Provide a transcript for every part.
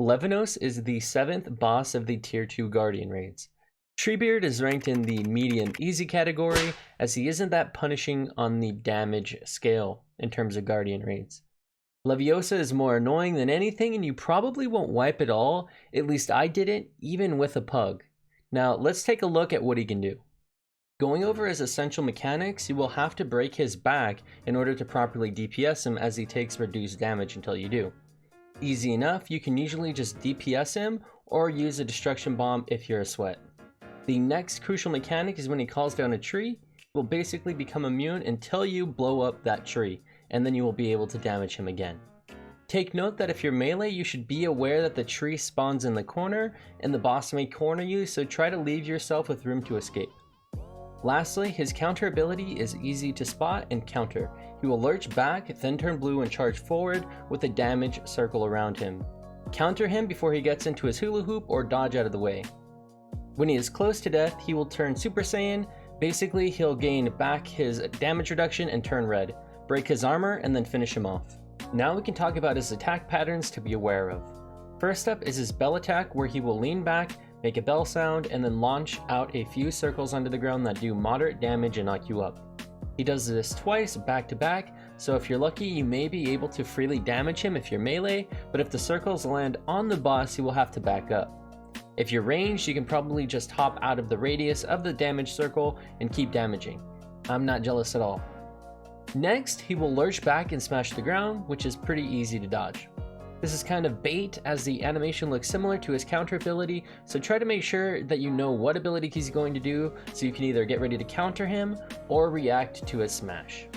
Levanos is the 7th boss of the Tier 2 Guardian raids. Treebeard is ranked in the medium easy category as he isn't that punishing on the damage scale in terms of Guardian raids. Leviosa is more annoying than anything and you probably won't wipe it all, at least I didn't, even with a pug. Now let's take a look at what he can do. Going over his essential mechanics, you will have to break his back in order to properly DPS him as he takes reduced damage until you do. Easy enough, you can usually just DPS him or use a destruction bomb if you're a sweat. The next crucial mechanic is when he calls down a tree, he will basically become immune until you blow up that tree, and then you will be able to damage him again. Take note that if you're melee, you should be aware that the tree spawns in the corner and the boss may corner you, so try to leave yourself with room to escape. Lastly, his counter ability is easy to spot and counter. He will lurch back, then turn blue and charge forward with a damage circle around him. Counter him before he gets into his hula hoop or dodge out of the way. When he is close to death, he will turn Super Saiyan. Basically, he'll gain back his damage reduction and turn red, break his armor, and then finish him off. Now we can talk about his attack patterns to be aware of. First up is his bell attack, where he will lean back, make a bell sound, and then launch out a few circles under the ground that do moderate damage and knock you up. He does this twice back to back, so if you're lucky you may be able to freely damage him if you're melee, but if the circles land on the boss he will have to back up. If you're ranged, you can probably just hop out of the radius of the damage circle and keep damaging. I'm not jealous at all. Next, he will lurch back and smash the ground, which is pretty easy to dodge. This is kind of bait as the animation looks similar to his counter ability, so try to make sure that you know what ability he's going to do so you can either get ready to counter him or react to his smash.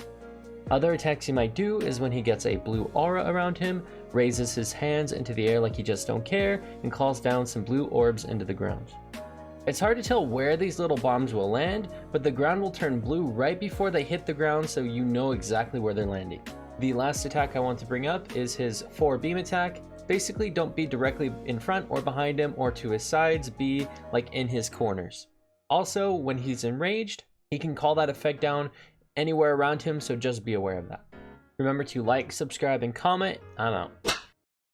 Other attacks he might do is when he gets a blue aura around him, raises his hands into the air like he just don't care, and calls down some blue orbs into the ground. It's hard to tell where these little bombs will land, but the ground will turn blue right before they hit the ground so you know exactly where they're landing. The last attack I want to bring up is his 4 beam attack. Basically, don't be directly in front or behind him or to his sides, be like in his corners. Also, when he's enraged, he can call that effect down anywhere around him, so just be aware of that. Remember to like, subscribe, and comment. I'm out.